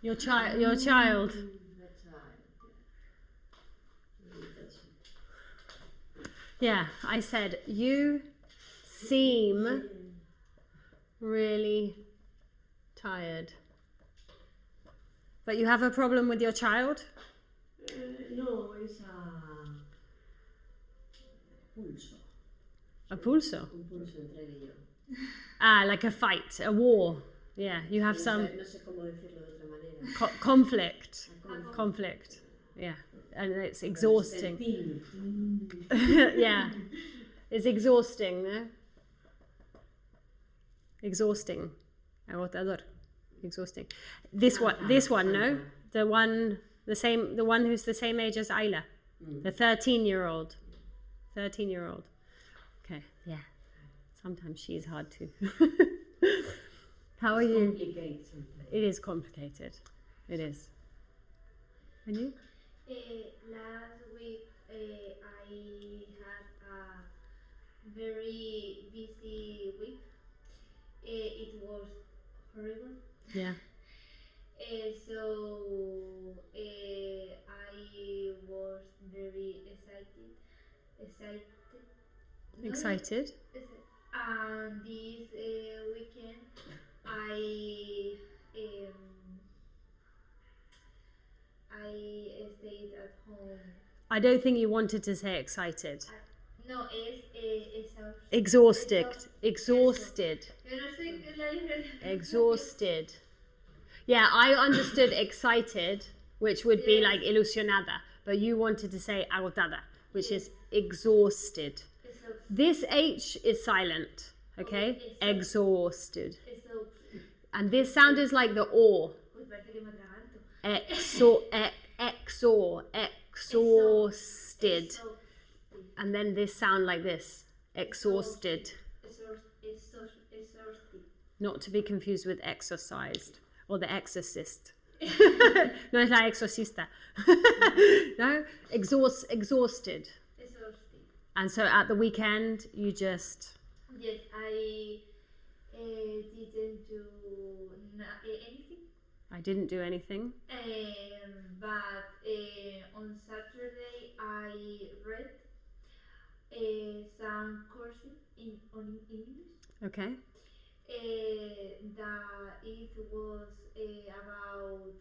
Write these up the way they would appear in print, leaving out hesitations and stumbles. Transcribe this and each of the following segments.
Your child. Yeah, I said, you seem really tired. But you have a problem with your child? No, it's a pulso. A pulso? Un pulso entre él y yo. Ah, like a fight, a war. Yeah, you have some No sé cómo decirlo de otra manera. conflict. Conflict. Yeah, and it's exhausting. Yeah, it's exhausting, no? Exhausting. Agotador. Exhausting. This one, no? The one who's the same age as Ayla. The 13-year-old. 13-year-old. Okay, yeah. Sometimes she's hard too. How are you? It is complicated. It is. And you? Last week I had a very busy week. It was horrible. Yeah. So I was very excited. And this weekend I stayed at home. I don't think you wanted to say excited. No, es Exhausted. Exhausted. Exhausted. Yeah, I understood excited, which would be like ilusionada, but you wanted to say agotada, which is exhausted. This H is silent, okay? Exhausted. And this sound is like the O. Exhausted. And then this sound like this. Exhausted. Not to be confused with exorcised or the exorcist. No, es la exorcista. No? Exhausted. And so at the weekend, you just... Yes, I didn't do anything. I didn't do anything. But on Saturday I read some courses in English. Okay. That it was about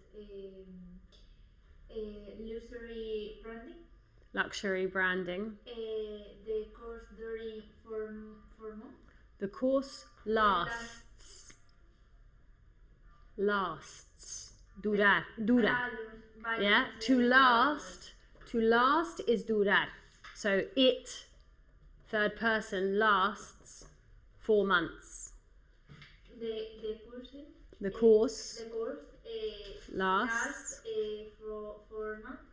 luxury branding. Luxury branding. The course during 4 months. The course lasts. Lasts. Durar. Dura. Yeah. To last. To last is durar. So it, third person, lasts 4 months. The course lasts for 4 months,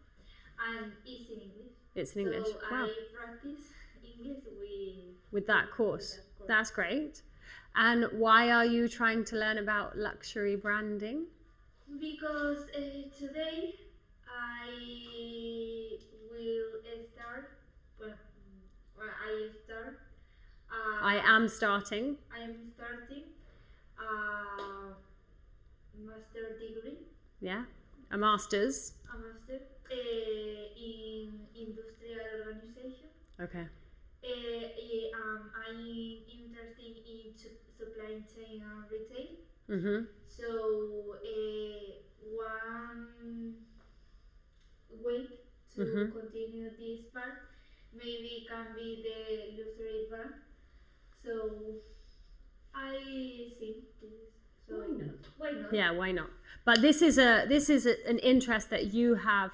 and it's in English. It's in English. So Wow. I practice English With that course. That's great. And why are you trying to learn about luxury branding? Because today I will start. I am starting. I am starting a master degree. Yeah. A master's. A master in industrial organization. Okay. I'm interested in supply chain and retail. Mm-hmm. So one way to continue this part maybe can be the luxury brand. So I think this. So why not? Yeah, why not? But this is an interest that you have.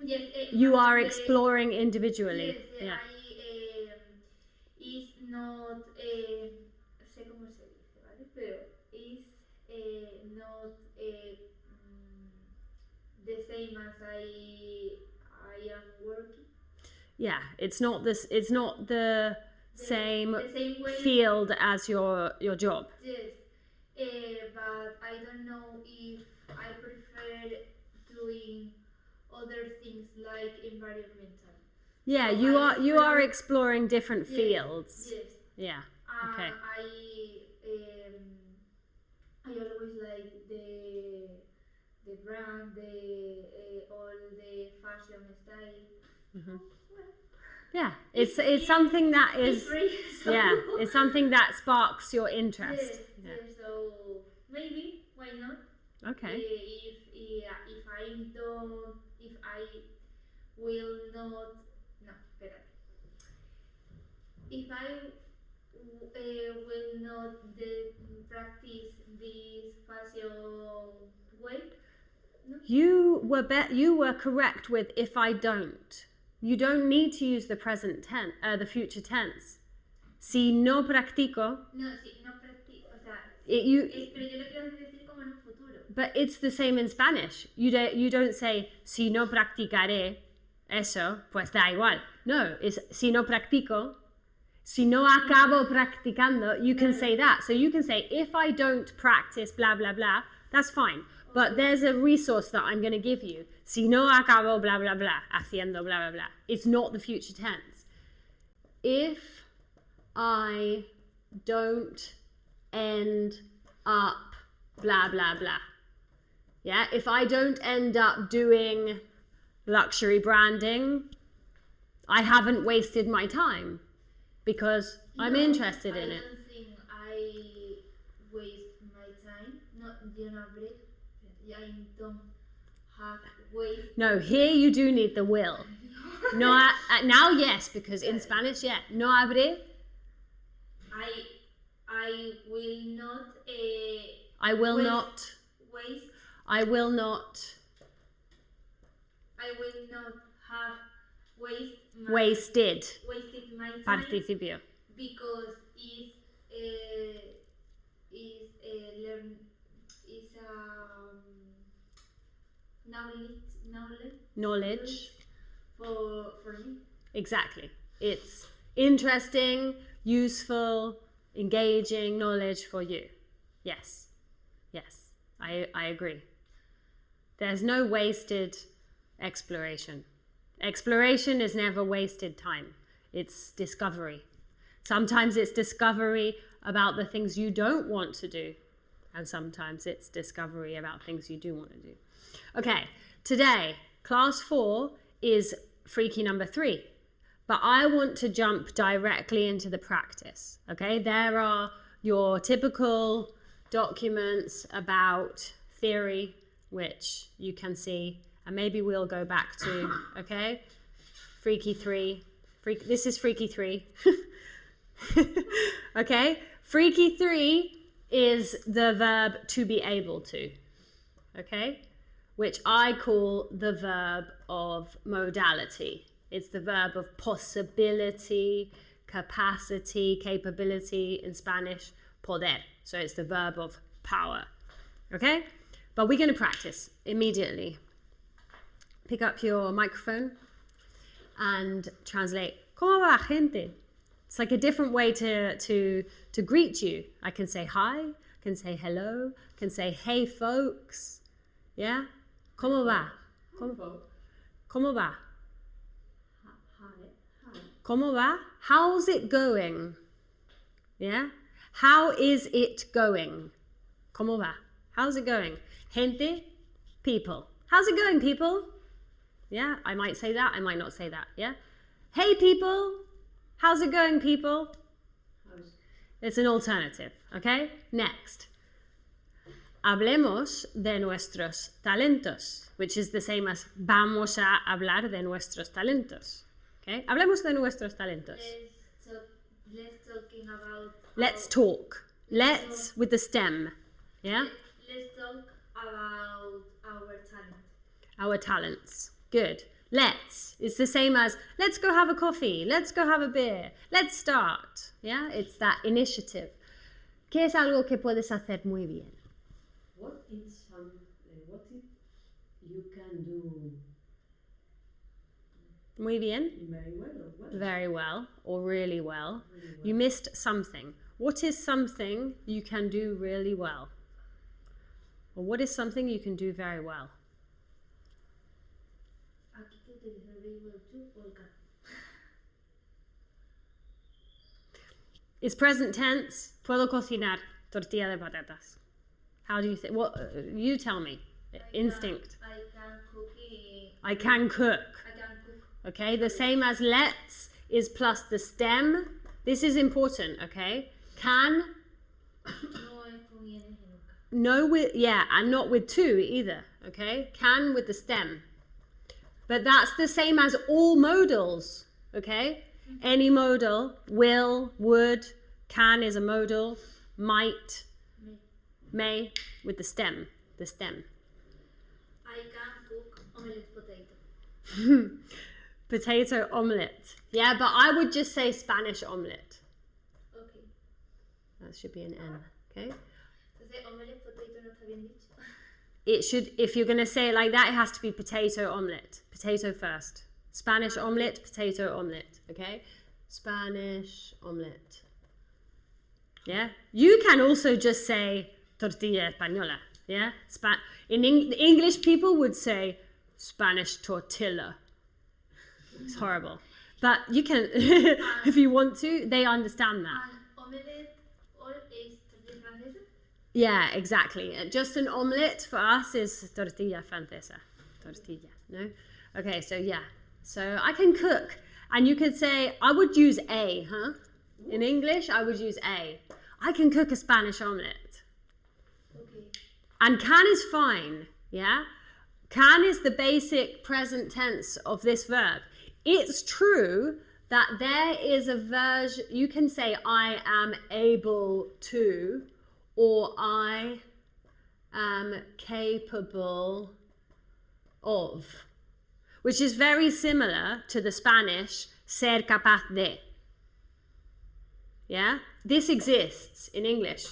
Yes, you are exploring individually. Yes, yeah. It's not sé cómo se dice, ¿vale? Pero it's not the same as I am working. Yeah, it's not this. It's not the same way, field as your job. Yes, but I don't know if I prefer doing other things like environmental. Yeah, so you are exploring different fields. Yes. Yeah. Okay. I always like the brand, all the fashion style. Well, Yeah, it's something that it's is free, so yeah, it's something that sparks your interest. yes, Yeah. yes, so maybe why not? Okay. If I don't, if I will not, no, espera. If I will not practice this fashion way, no? You were correct with if I don't. You don't need to use the present tense, the future tense. Si no practico, No, sí, no practico, o sea, pero yo lo quiero decir como en un futuro. but it's the same in Spanish. You don't say si no practicaré eso, pues da igual. No, it's si no practico, si no acabo practicando, you can say that. So you can say if I don't practice blah blah blah, that's fine. But there's a resource that I'm going to give you. Si no acabo blah blah blah, haciendo blah blah blah. It's not the future tense. If I don't end up blah blah blah. Yeah, if I don't end up doing luxury branding, I haven't wasted my time because I'm interested in it. I don't think I waste my time. No, yo no habré. I don't have waste. No, here you do need the will. No, now yes, because in Spanish, yeah. No habré. I will not. I will waste, not. Waste. I will not. I will not have wasted my time. Participio. Because Knowledge. for me. Exactly. It's interesting, useful, engaging knowledge for you. Yes. Yes. I agree. There's no wasted exploration. Exploration is never wasted time. It's discovery. Sometimes it's discovery about the things you don't want to do. And sometimes it's discovery about things you do want to do. Okay, today, class 4 is freaky number 3. But I want to jump directly into the practice. Okay, there are your typical documents about theory, which you can see. And maybe we'll go back to, okay? Freaky 3. This is Freaky 3. Okay? Freaky 3 is the verb to be able to. Okay? Which I call the verb of modality. It's the verb of possibility, capacity, capability, in Spanish, poder. So it's the verb of power. Okay? But we're going to practice immediately. Pick up your microphone and translate. ¿Cómo va, gente? It's like a different way to greet you. I can say hi, I can say hello, I can say hey folks. Yeah? ¿Cómo va? ¿Cómo va? Hi. ¿Cómo va? How's it going? Yeah? How is it going? ¿Cómo va? How's it going? Gente, people. How's it going, people? Yeah, I might say that, I might not say that. Yeah? Hey, people. How's it going, people? It's an alternative, okay? Next. Hablemos de nuestros talentos, which is the same as vamos a hablar de nuestros talentos. Okay? Hablemos de nuestros talentos. Let's talk. Let's with the stem. Yeah? Let's talk about our talent. Our talents. Good. Let's. It's the same as let's go have a coffee. Let's go have a beer. Let's start. Yeah? It's that initiative. ¿Qué es algo que puedes hacer muy bien? What if you can do Muy bien. very well or well? Very well or really well. Really well. You missed something. What is something you can do really well? Or what is something you can do very well? Aquí te utilizo very well too, Olga. It's present tense. Puedo cocinar tortilla de patatas. How do you think? What you tell me. instinct. I can cook. I can cook. I can cook. Okay, the same as let's is plus the stem. This is important, okay? Can, No es con ing nunca. no with, yeah, and not with to either, okay? Can with the stem. But that's the same as all modals, okay? Any modal, will, would, can is a modal, might, may with the stem, I can cook omelette potato. Potato omelette. Yeah, but I would just say Spanish omelette. Okay. That should be an N, okay? Entonces, omelette potato no está bien dicho. It should, if you're going to say it like that, it has to be potato omelette. Potato first. Spanish omelette, potato omelette, okay? Spanish omelette. Yeah? You can also just say tortilla española, yeah? English people would say Spanish tortilla. It's horrible. But you can, if you want to, they understand that. And omelette all is tortilla francesa? Yeah, exactly. Just an omelette for us is tortilla francesa. Tortilla, no? Okay, so yeah. So I can cook. And you could say, I would use a, huh? In English, I would use a. I can cook a Spanish omelette. Okay. And can is fine, yeah? Can is the basic present tense of this verb. It's true that there is a version, you can say I am able to, or I am capable of, which is very similar to the Spanish ser capaz de. Yeah? This exists in English,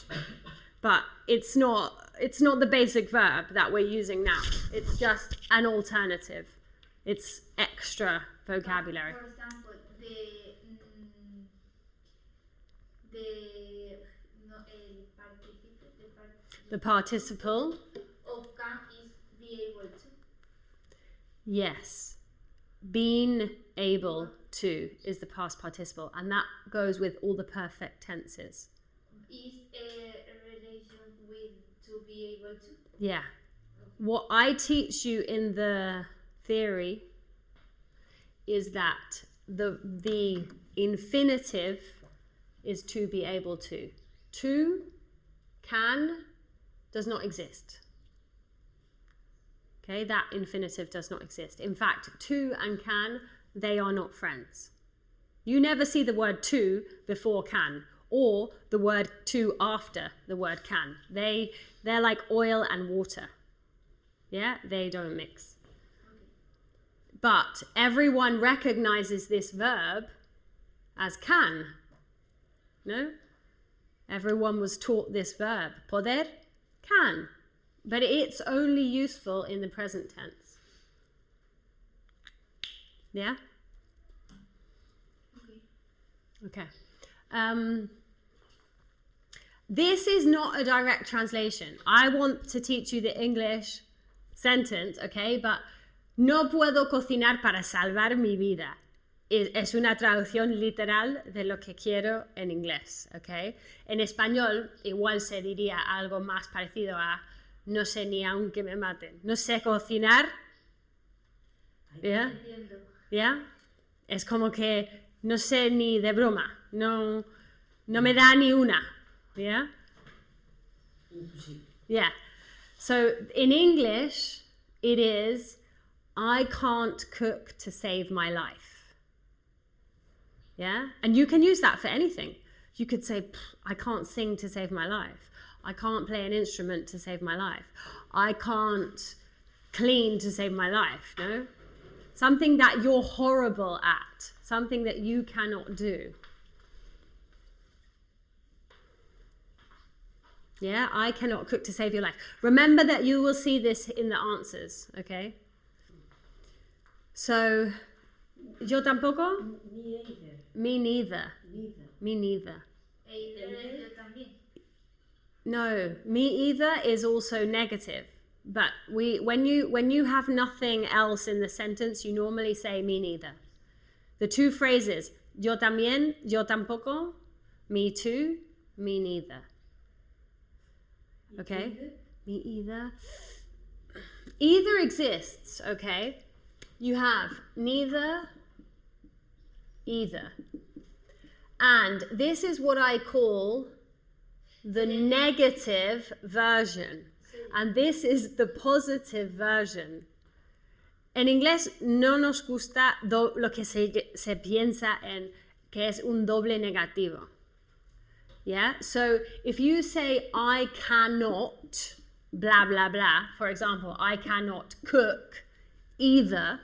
but it's not the basic verb that we're using now. It's just an alternative. It's extra vocabulary. For example, The participle, of can is be able to. yes. Being able to is the past participle, and that goes with all the perfect tenses. Is a relation with to be able to. Yeah. What I teach you in the theory is that the infinitive is to be able to. To, can, does not exist. Okay, that infinitive does not exist. In fact, to and can, they are not friends. You never see the word to before can, or the word to after the word can. They're like oil and water. Yeah, they don't mix. But everyone recognizes this verb as can. No? Everyone was taught this verb. Poder, can. But it's only useful in the present tense. Yeah? Okay. This is not a direct translation. I want to teach you the English sentence, okay? But no puedo cocinar para salvar mi vida. Es una traducción literal de lo que quiero en inglés, okay? En español igual se diría algo más parecido a no sé ni aunque me maten. No sé cocinar. ¿Yeah? ¿Yeah? Es como que no sé ni de broma. No me da ni una. Yeah? Yeah. So in English, it is, I can't cook to save my life. Yeah? And you can use that for anything. You could say, I can't sing to save my life. I can't play an instrument to save my life. I can't clean to save my life, no? Something that you're horrible at. Something that you cannot do. Yeah, I cannot cook to save your life. Remember that you will see this in the answers, okay? So, yo tampoco? Me neither. Me neither. Yo también. No, me either is also negative. But when you have nothing else in the sentence, you normally say me neither. The two phrases, yo también, yo tampoco, me too, me neither. Okay? Me either. Either exists, okay? You have neither, either. And this is what I call the negative version. And this is the positive version. En inglés no nos gusta lo que se piensa en que es un doble negativo. Yeah? So if you say I cannot, blah, blah, blah, for example, I cannot cook either,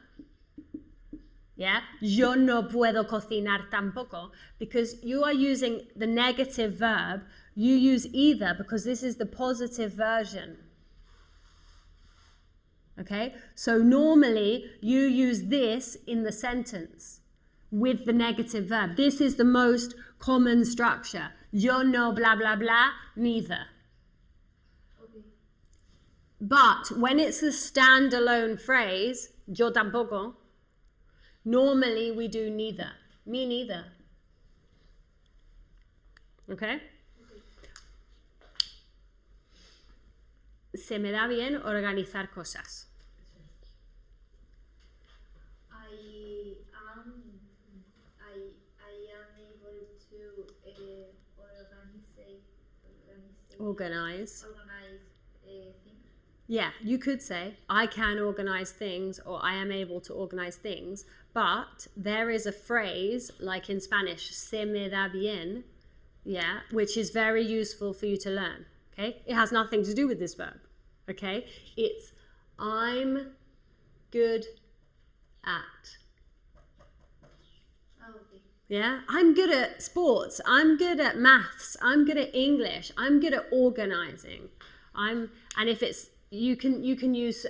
yeah? Yo no puedo cocinar tampoco, because you are using the negative verb, you use either because this is the positive version. Okay? So normally you use this in the sentence with the negative verb. This is the most common structure. Yo no blah blah blah, neither. Okay. But when it's a standalone phrase, yo tampoco, normally we do neither. Me neither. Okay? Se me da bien organizar cosas. Organize things. Yeah, you could say, I can organize things, or I am able to organize things, but there is a phrase, like in Spanish, se me da bien, yeah, which is very useful for you to learn, okay? It has nothing to do with this verb, okay? It's, I'm good at. Okay. Yeah, I'm good at sports, I'm good at maths, I'm good at English, I'm good at organizing. And if it's, you can use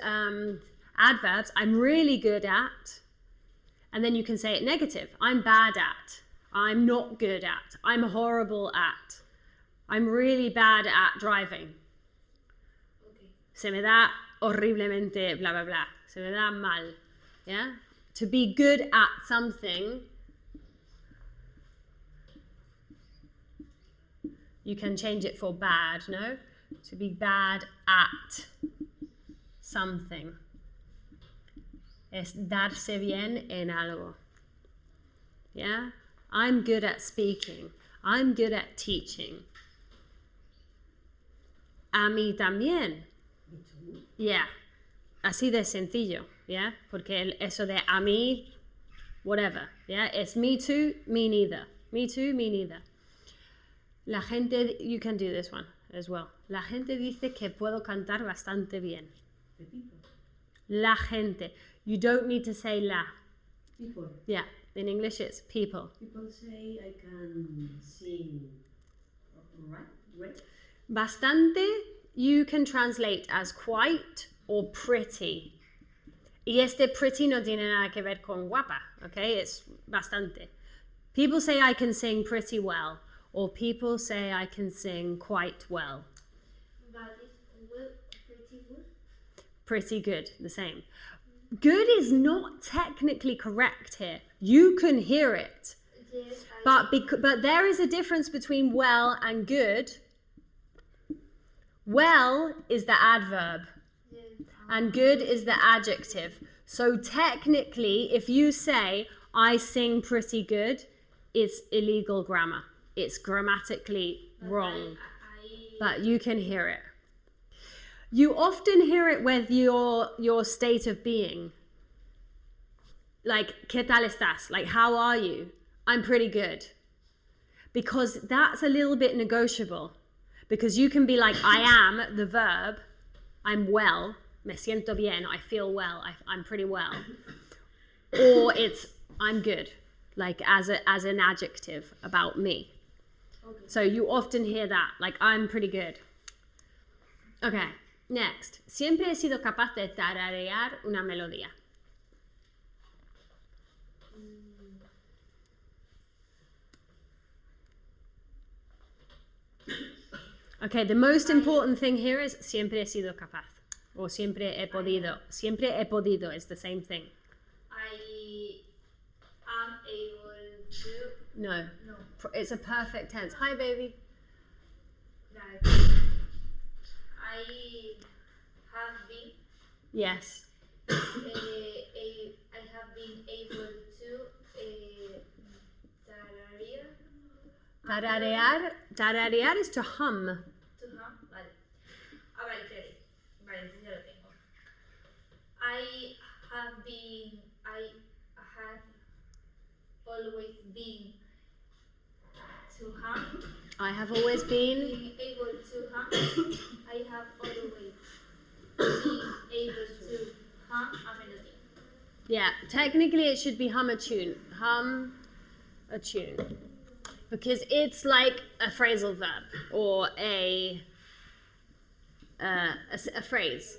adverbs, I'm really good at, and then you can say it negative. I'm bad at, I'm not good at, I'm horrible at, I'm really bad at driving. Okay. Se me da horriblemente blah blah blah. Se me da mal. Yeah? To be good at something, you can change it for bad, no? To be bad at something. Es darse bien en algo. Yeah? I'm good at speaking. I'm good at teaching. A mí también. Me too. Yeah. Así de sencillo. Yeah? Porque eso de a mí, whatever. Yeah? It's me too, me neither. Me too, me neither. La gente, you can do this one as well. La gente dice que puedo cantar bastante bien. The people. La gente. You don't need to say la. People. Yeah, in English it's people. People say I can sing. Right? Bastante, you can translate as quite or pretty. Y este pretty no tiene nada que ver con guapa, okay? It's bastante. People say I can sing pretty well, or people say I can sing quite well. But it's well, pretty good. Pretty good, the same. Good is not technically correct here. You can hear it. Yes, But there is a difference between well and good. Well is the adverb, yes, and good is the adjective. So technically, if you say, I sing pretty good, it's illegal grammar. It's grammatically wrong, but you can hear it. You often hear it with your state of being. Like, ¿qué tal estás? Like, how are you? I'm pretty good. Because that's a little bit negotiable. Because you can be like, I am, the verb, I'm well, me siento bien, I feel well, I'm pretty well. Or it's, I'm good, like as an adjective about me. Okay. So you often hear that, like, I'm pretty good. Okay, next. Siempre he sido capaz de tararear una melodía. Okay, the most important thing here is siempre he sido capaz. Or siempre he podido. Siempre he podido is the same thing. I am able to. No. No. It's a perfect tense. Hi, baby. Like, I have been. Yes. I have been able to tararear. Tararear is to hum. To hum, vale. Vale, espérate. Vale, entonces ya lo tengo. I have always been to hum. I have always been. Being able to hum. I have always been able to hum a melody. Yeah, technically it should be hum a tune. Hum a tune. Because it's like a phrasal verb or a phrase.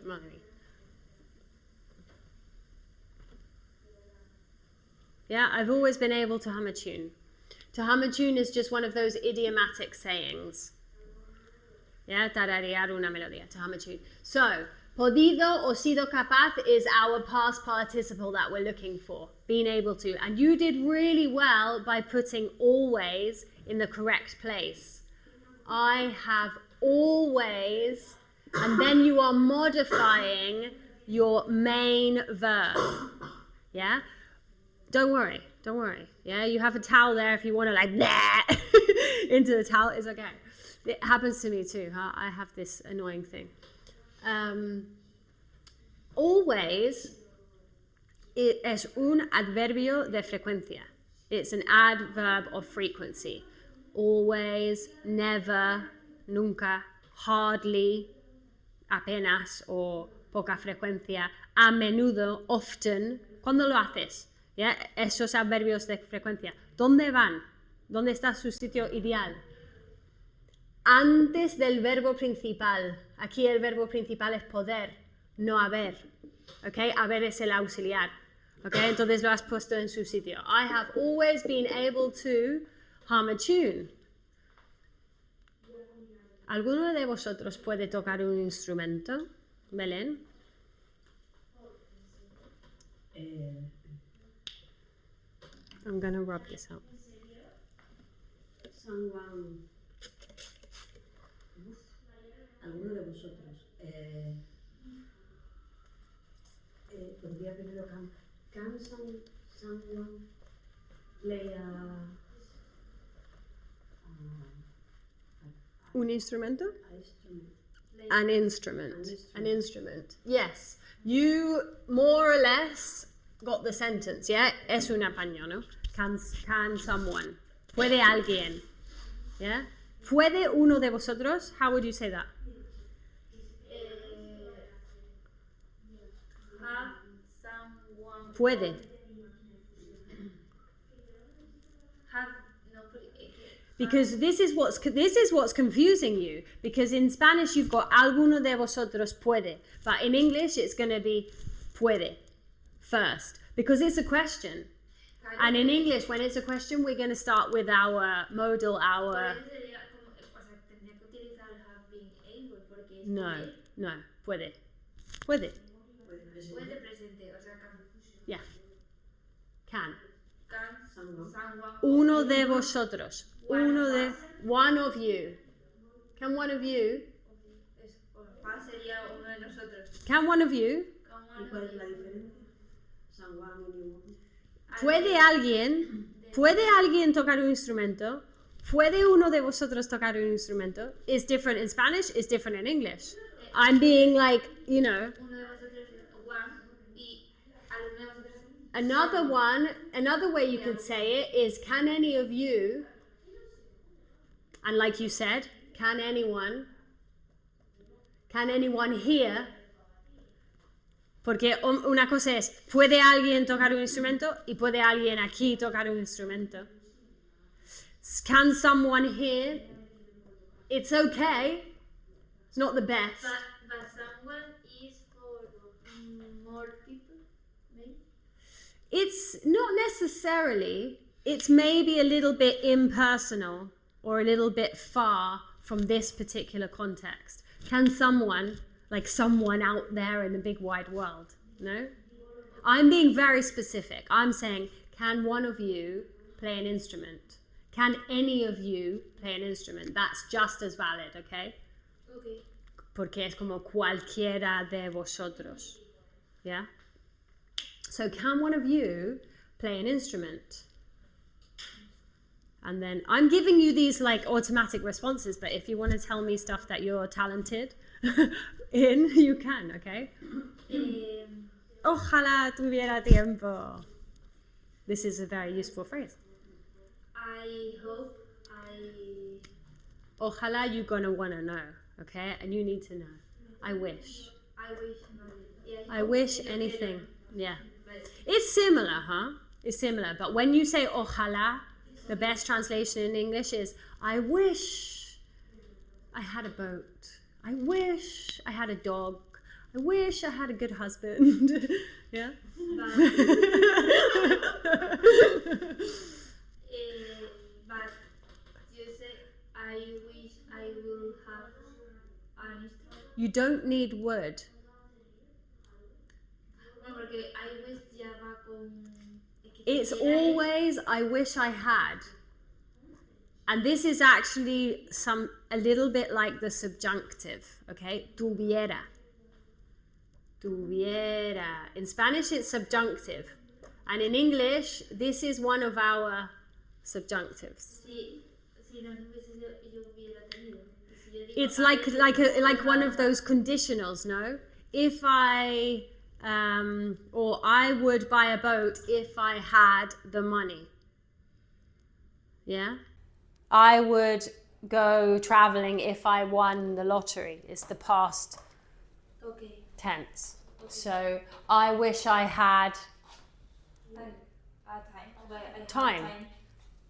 Okay. Yeah, I've always been able to hum a tune. To hum a tune is just one of those idiomatic sayings. Yeah, tararear una melodía, to hum a tune. So, podido o sido capaz is our past participle that we're looking for, being able to. And you did really well by putting always in the correct place. I have always, and then you are modifying your main verb. Yeah? Don't worry. Yeah, you have a towel there if you want to like that into the towel, it's okay. It happens to me too. Huh? I have this annoying thing. Always es un adverbio de frecuencia. It's an adverb of frequency. Always, never, nunca, hardly, apenas o poca frecuencia, a menudo, often. ¿Cuándo lo haces? ¿Ya? Esos adverbios de frecuencia. ¿Dónde van? ¿Dónde está su sitio ideal? Antes del verbo principal. Aquí el verbo principal es poder, no haber. ¿Okay? Haber es el auxiliar. ¿Okay? Entonces lo has puesto en su sitio. I have always been able to hum a tune. ¿Alguno de vosotros puede tocar un instrumento? Belén. I'm gonna rub this out. Someone. Alguno de vosotros. Podría primero can someone play Un instrumento? instrument? An instrument. Yes. You more or less got the sentence, yeah? Es un apaño, ¿no? Can someone. Puede alguien. Yeah? ¿Puede uno de vosotros? How would you say that? Have someone. Puede. Have no. Because this is what's confusing you. Because in Spanish you've got alguno de vosotros puede. But in English it's going to be puede first. Because it's a question. And in English, when it's a question, we're going to start with our modal, our... No, puede. Puede presente, o sea, can. Yeah. Can. Someone. Uno de vosotros. One of you. Can one of you? Sería uno de nosotros. Can one of you? ¿Y cuál es la diferencia? Someone anyone. ¿Puede alguien tocar un instrumento? ¿Puede uno de vosotros tocar un instrumento? It's different in Spanish, it's different in English. I'm being like, you know. Uno de vosotros one y alguno de vosotros. Another way you could say it is, can any of you, and like you said, can anyone here? Porque una cosa es, ¿puede alguien tocar un instrumento? Y ¿puede alguien aquí tocar un instrumento? Can someone here? It's okay. It's not the best. But someone is for more people, maybe? It's not necessarily. It's maybe a little bit impersonal or a little bit far from this particular context. Can someone, like someone out there in the big wide world, no? I'm being very specific. I'm saying, can one of you play an instrument? Can any of you play an instrument? That's just as valid, okay? Okay. porque es como cualquiera de vosotros. Yeah? So can one of you play an instrument? And then I'm giving you these like automatic responses, but if you want to tell me stuff that you're talented in, you can, okay? Ojalá tuviera tiempo. This is a very useful phrase. I hope Ojalá you're gonna wanna know, okay? And you need to know. I wish. I wish anything. Yeah. It's similar, huh? It's similar. But when you say ojalá, the best translation in English is I wish I had a boat. I wish I had a dog. I wish I had a good husband. Yeah? but you say I wish I will have an instrument. You don't need would. No, porque I wish ya va con... It's always I wish I had. And this is actually a little bit like the subjunctive, okay? Tuviera. Tuviera. In Spanish it's subjunctive. And in English, this is one of our subjunctives. Si no hubiese yo hubiera tenido. Si yo digo, It's like one of those conditionals, no? If I or I would buy a boat if I had the money. Yeah? I would go traveling if I won the lottery. It's the past Okay. tense. So I wish I had time.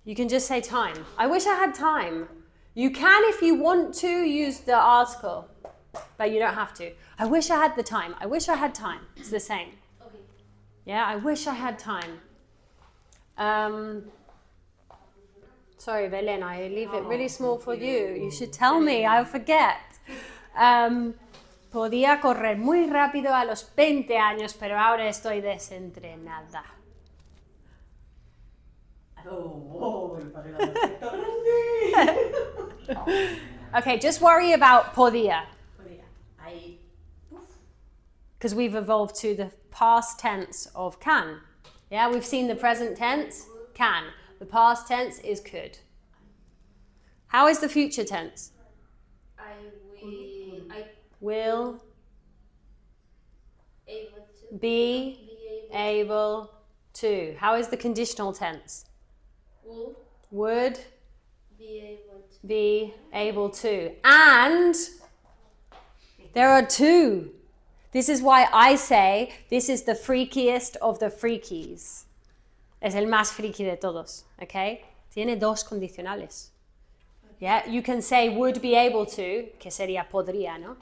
You can just say time. I wish I had time. You can, if you want to, use the article, but you don't have to. I wish I had the time. I wish I had time. It's the same. Okay. Yeah, I wish I had time. Sorry, Belén, I leave it really small for you. You should tell me, I'll forget. Podía correr muy rápido a los 20 años, pero ahora estoy desentrenada. Okay, just worry about podía. Because we've evolved to the past tense of can. Yeah, we've seen the present tense, can. The past tense is could. How is the future tense? Will Able to be able to. How is the conditional tense? Would be able to. And there are two. This is why I say this is the freakiest of the freakies. Es el más friki de todos, okay? Tiene dos condicionales. Yeah, you can say would be able to, que sería podría, ¿no?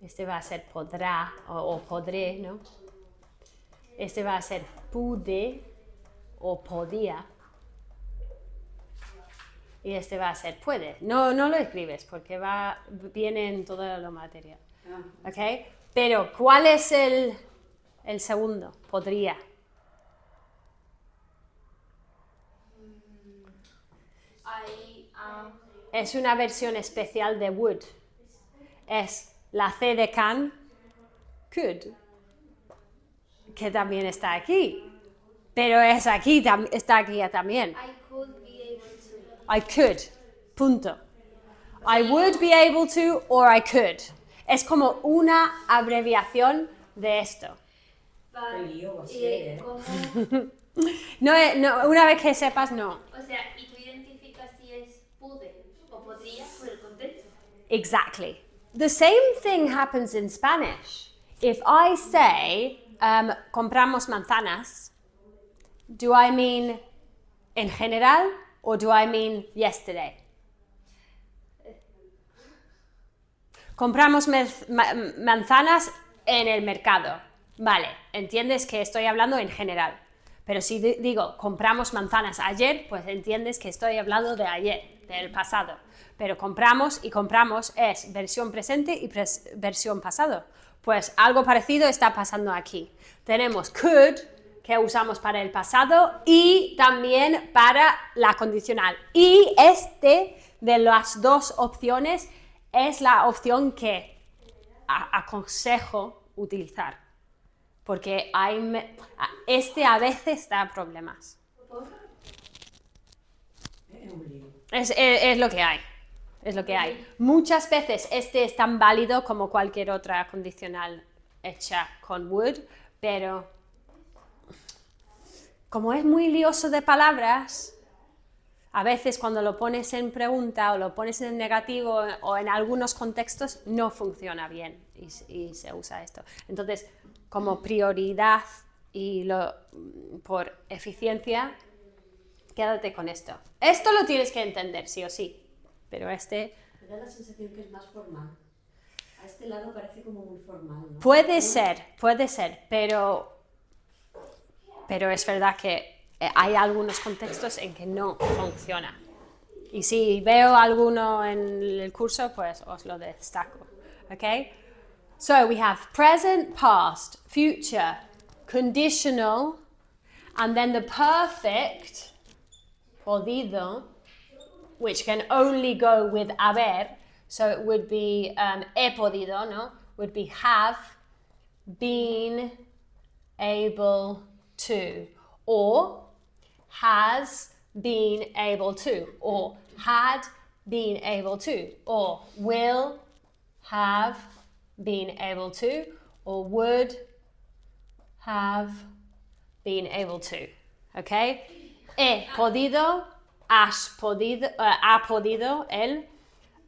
Este va a ser podrá o podré, ¿no? Este va a ser pude o podía. Y este va a ser puede. No lo escribes porque viene en toda la materia. ¿Ok? Pero, ¿cuál es el segundo? Podría. Es una versión especial de would. Es la C de can, could, que también está aquí. Pero es aquí, está aquí también. I could be able to. I could, punto. I would be able to or I could. Es como una abreviación de esto. ¿Cómo? No, una vez que sepas, no. O sea, y tú identificas si es pude o podría por el contexto. Exactly. The same thing happens in Spanish. If I say, compramos manzanas, do I mean in general or do I mean yesterday? Compramos manzanas en el mercado. Vale, entiendes que estoy hablando en general. Pero si digo compramos manzanas ayer, pues entiendes que estoy hablando de ayer, del pasado. Pero compramos y compramos es versión presente y versión pasado. Pues algo parecido está pasando aquí. Tenemos could, que usamos para el pasado y también para la condicional. Y este de las dos opciones es la opción que aconsejo utilizar. Porque este a veces da problemas. Es lo que hay. Es lo que hay. Muchas veces este es tan válido como cualquier otra condicional hecha con would, pero como es muy lioso de palabras, a veces cuando lo pones en pregunta o lo pones en negativo o en algunos contextos no funciona bien y se usa esto. Entonces, como prioridad y por eficiencia, quédate con esto. Esto lo tienes que entender, sí o sí, pero Me da la sensación que es más formal. A este lado parece como muy formal, ¿no? puede ser, pero es verdad que hay algunos contextos en que no funciona. Y si veo alguno en el curso, pues os lo destaco. Okay? So we have present, past, future, conditional, and then the perfect, podido, which can only go with haber. So it would be he podido, no? Would be have been able to, or has been able to, or had been able to, or will have been able to, or would have been able to. Okay? He podido, has podido, ha podido, él,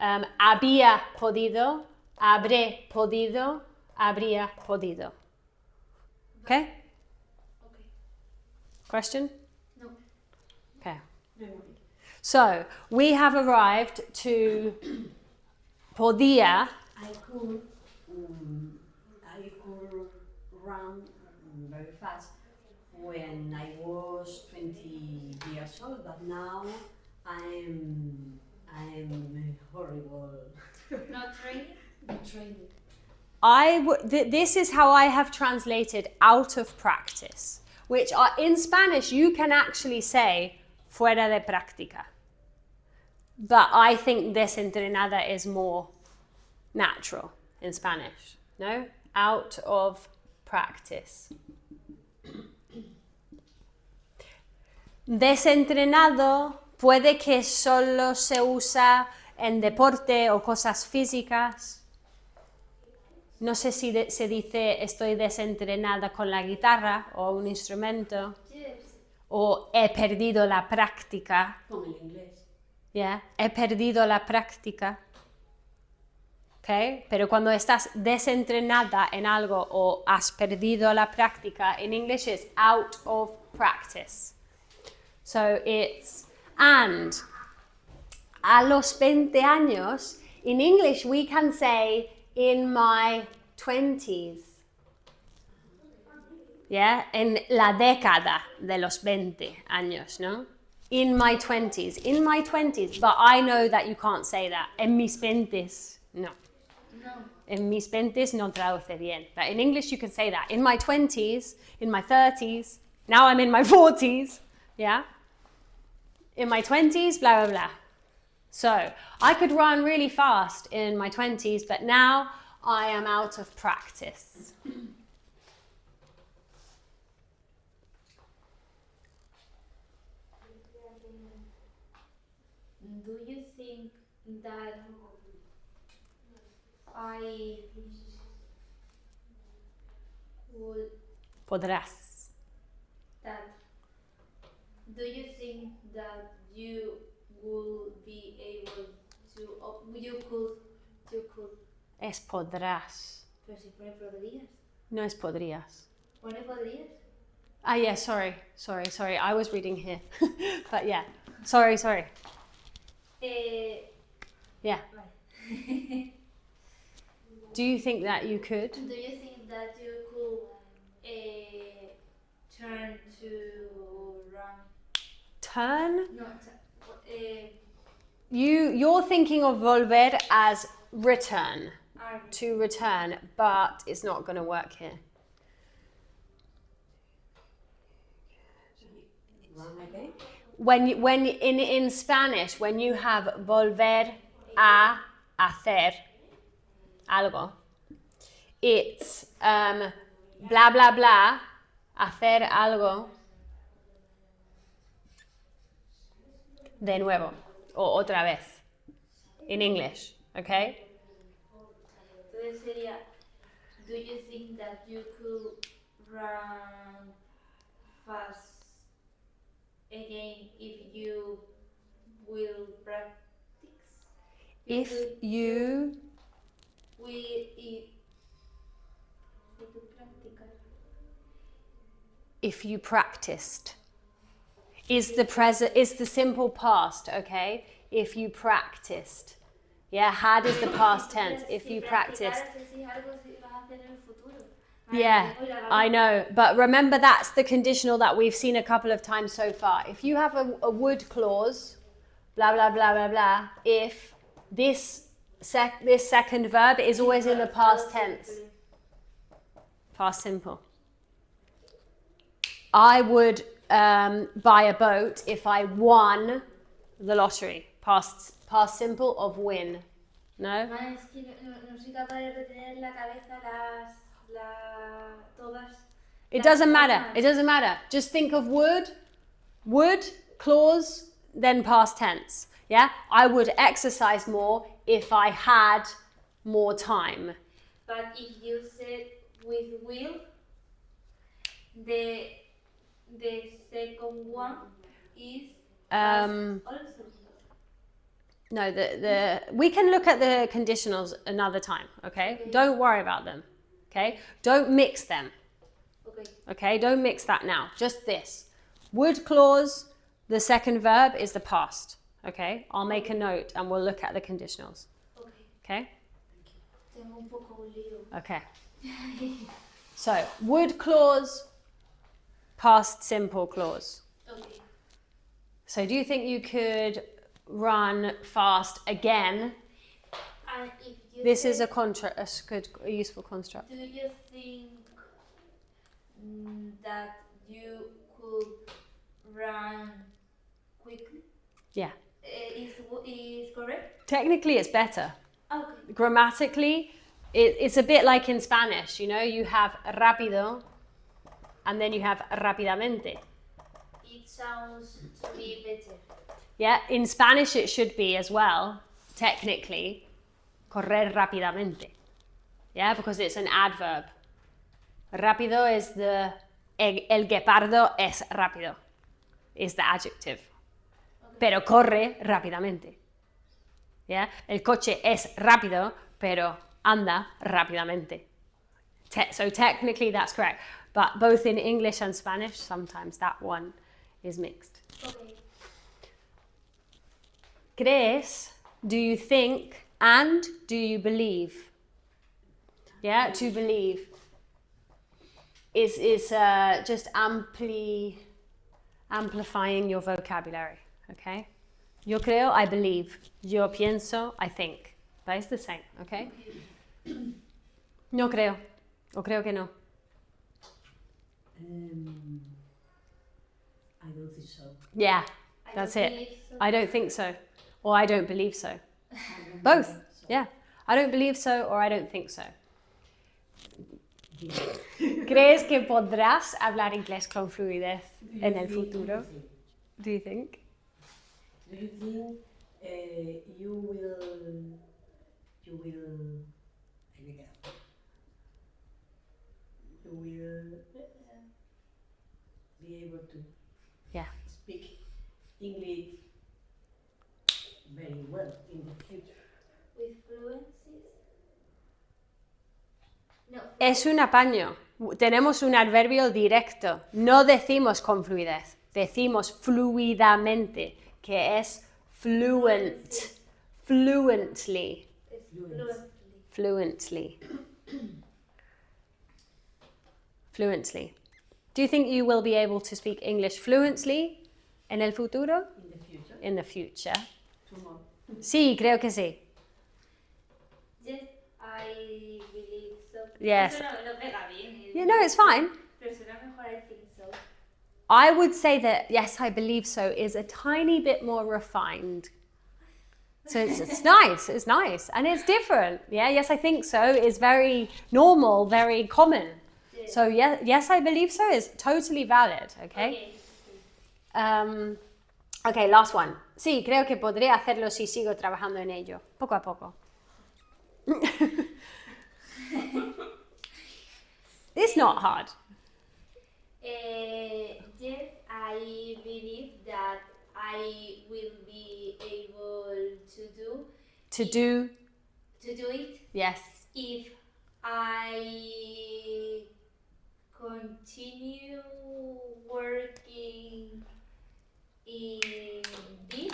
había podido, habré podido, habría podido. Okay? Okay. Question? No. Okay. So, we have arrived to podía. I could run very fast when I was 20 years old, but now I'm horrible. Not training? Training. This is how I have translated out of practice, which in Spanish you can actually say fuera de práctica. But I think desentrenada is more natural in Spanish, no? Out of practice. Desentrenado puede que solo se usa en deporte o cosas físicas. No sé si se dice estoy desentrenada con la guitarra o un instrumento. Yes. O he perdido la práctica. Con el inglés. Yeah, he perdido la práctica. Okay? Pero cuando estás desentrenada en algo o has perdido la práctica, in English it's out of practice. So it's, and a los 20 años, in English we can say in my 20s. Yeah, en la década de los 20 años, ¿no? In my 20s, but I know that you can't say that. En mis 20s, no. No. En mis 20s no traduce bien. But in English you can say that. In my 20s, in my 30s, now I'm in my 40s, yeah? In my 20s, blah, blah, blah. So, I could run really fast in my 20s, but now I am out of practice. Do you think that I would Podrás. that do you think that you will be able to you could Es podrás. pero si pone podrías No es podrías. pone podrías Ah, yeah, sorry. I was reading here. But yeah. Sorry. Yeah. vale. Do you think that you could? Do you think that you could turn to run Turn? no You're thinking of volver as return. are To return, but it's not going to work here. Run again? when in Spanish, when you have volver a hacer algo, it's bla bla bla, hacer algo de nuevo o otra vez in English, okay? Entonces sería, do you think that you could run fast again if you will practice? If you if you practiced is the simple past, okay? If you practiced. Yeah, had is the past tense. If you practiced. Yeah, I know. But remember, that's the conditional that we've seen a couple of times so far. If you have a would clause, blah, blah, blah, blah, blah, if this second verb is always in the past tense. Past simple. I would buy a boat if I won the lottery. Past simple of win. No? Es que no soy capaz de retener en la cabeza todas. It doesn't matter. It doesn't matter. Just think of would, clause, then past tense. Yeah? I would exercise more if I had more time. But if you said with will, the second one is also. No, we can look at the conditionals another time, okay? Don't worry about them, okay? Don't mix them. Okay, don't mix that now. Just this. Would clause, the second verb is the past, okay? I'll make a note and we'll look at the conditionals. Okay? Tengo un poco un lío. Okay. So, would clause, past simple clause. Okay. So, do you think you could run fast again? And if you This say, is a useful construct. do you think that you could run quickly? Yeah. Is correct? Technically, it's better. Okay. Grammatically, it's a bit like in Spanish, you know, you have rápido and then you have rápidamente. It sounds to be better. Yeah, in Spanish it should be as well, technically, correr rápidamente. Yeah, because it's an adverb. Rápido is el guepardo es rápido, is the adjective. Pero corre rápidamente. Yeah, el coche es rápido, pero anda rápidamente. So technically that's correct. But both in English and Spanish, sometimes that one is mixed. Okay. ¿Crees? Do you think? And do you believe? Yeah, to believe is just amplifying your vocabulary. Okay? Yo creo, I believe. Yo pienso, I think. But it's the same, okay? No creo. O creo que no. I don't think so. Yeah, that's it. I don't think so. Or I don't believe so. Both. Yeah. I don't believe so or I don't think so. ¿Crees que podrás hablar inglés con fluidez en el futuro? Do you think? Do you think you will be able to speak English very well in the future? With fluencies? No. Es un apaño. Tenemos un adverbio directo. No decimos con fluidez. Decimos fluidamente, que es fluent. Fluently. Fluently. Fluently. Do you think you will be able to speak English fluently en el futuro? In the future? In the future. Tomorrow. Sí, creo que sí. Yes, I believe so. Yes. Eso no pega bien. Yeah, no, it's fine. Pero será mejor I think so. I would say that yes, I believe so is a tiny bit more refined. So it's nice, and it's different. Yeah, yes, I think so is very normal, very common. So yes, I believe so is totally valid, okay? Okay, last one. Sí, creo que podría hacerlo si sigo trabajando en ello, poco a poco. It's not hard. Yes, I believe that I will be able to do it. Yes. If I continue working in this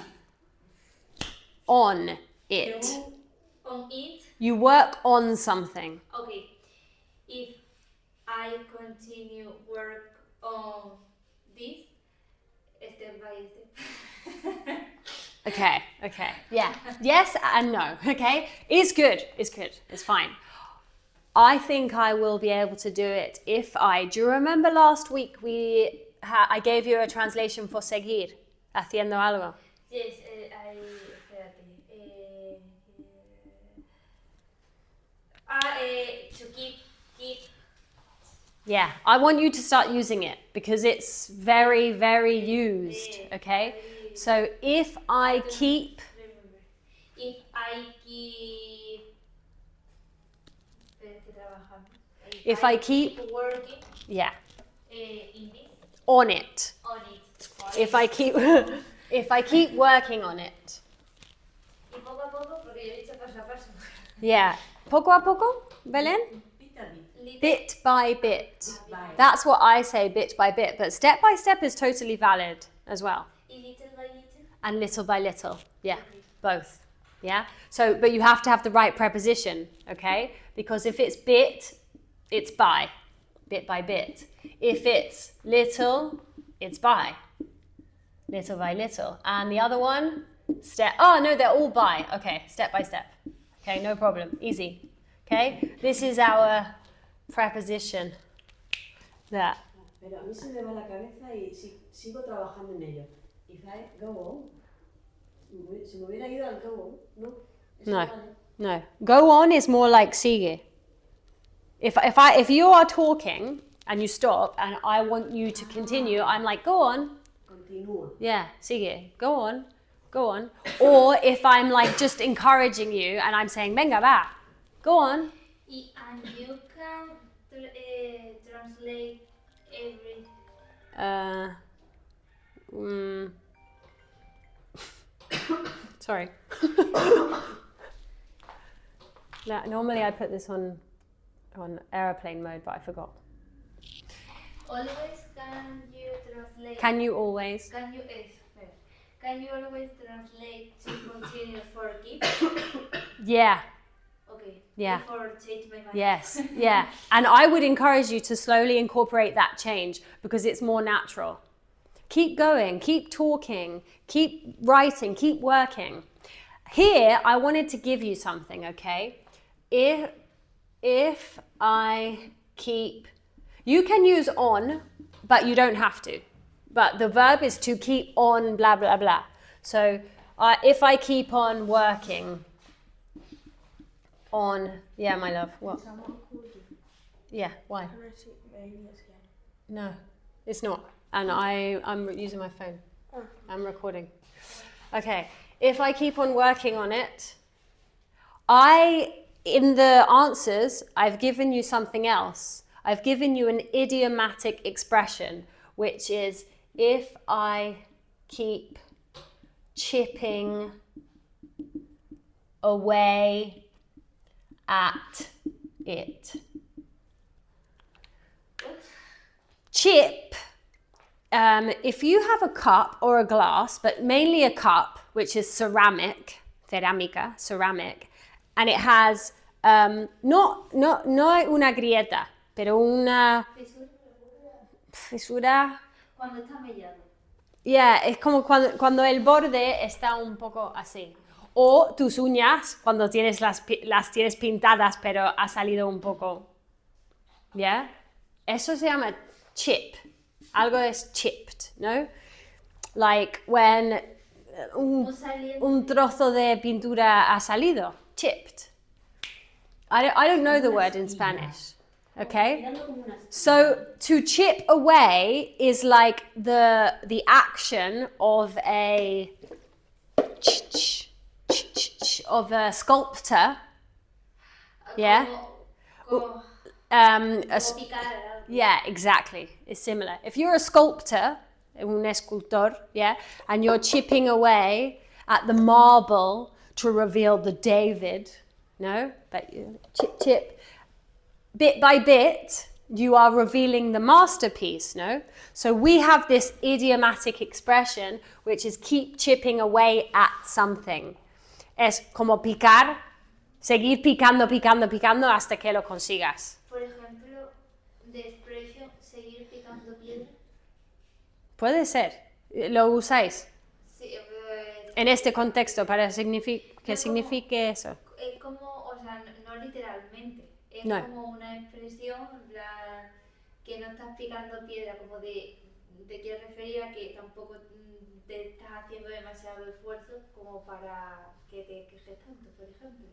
On it. on it. You work on something. Okay. If I continue work on this step by step. Okay. Yeah. Yes and no. Okay. It's good. It's fine. I think I will be able to do it if do you remember last week I gave you a translation for seguir, haciendo algo? Yes, to keep. Yeah, I want you to start using it because it's very, very used, okay? So if I keep working yeah, in this, on it. If I keep working on it. Y poco a poco, porque yo he dicho paso a paso. Yeah. Poco a poco, Belén? Bit by bit. That's what I say, bit by bit. But step by step is totally valid as well. Y little by little. And little by little. Yeah, both. Yeah. So, but you have to have the right preposition, okay? Because if it's bit, it's by. Bit by bit. If it's little, it's by. Little by little. And the other one, step. Oh, no, they're all by. Okay, step by step. Okay, no problem. Easy. Okay? This is our preposition. That. Pero a mí se me va la cabeza y sigo trabajando en ello. If I go on, se me hubiera ido al go on, ¿no? No. Go on is more like sigue. If you are talking and you stop and I want you to continue, I'm like, go on. Continúa. Yeah, sigue. Go on. Or if I'm like just encouraging you and I'm saying, venga, va. Go on. And you can translate everything. Sorry. Normally I put this on airplane mode, but I forgot. Always can you translate? Can you always? Can you always translate to continue for keep? Yeah. Okay. Yeah. Before change my mind. Yes. Yeah. And I would encourage you to slowly incorporate that change because it's more natural. Keep going, keep talking, keep writing, keep working. Here, I wanted to give you something, okay? If I keep, you can use on, but you don't have to. But the verb is to keep on, blah, blah, blah. So if I keep on working on, yeah, my love, what? Yeah, why? No, it's not. And I'm using my phone. I'm recording. Okay, if I keep on working on it, in the answers, I've given you something else. I've given you an idiomatic expression, which is if I keep chipping away at it. Chip. If you have a cup or a glass, but mainly a cup, which is ceramic, and it has no una grieta, pero una fisura. Cuando está mellado. Yeah, es como cuando el borde está un poco así. O tus uñas, cuando tienes las tienes pintadas, pero ha salido un poco. ¿Ya? Yeah? Eso se llama chip. Algo es chipped, ¿no? Like when un trozo de pintura ha salido. Chipped. I don't know the word in Spanish. Okay? Tirando como una So to chip away is like the action of a sculptor. Yeah. Como A picar algo. Yeah, exactly. It's similar. If you're a sculptor, un escultor, yeah, and you're chipping away at the marble to reveal the David, no? But you chip, bit by bit, you are revealing the masterpiece, no? So we have this idiomatic expression, which is keep chipping away at something. Es como picar, seguir picando, picando, picando hasta que lo consigas. Por ejemplo, de expression, seguir picando piedra. Puede ser. ¿Lo usáis Sí, en este contexto para que No, signifique eso? es como, o sea, no literalmente. Es No. como una expresión en plan, que no estás picando piedra, como de, te quiero referir a que tampoco te estás haciendo demasiado esfuerzo como para que te quejes tanto, por ejemplo.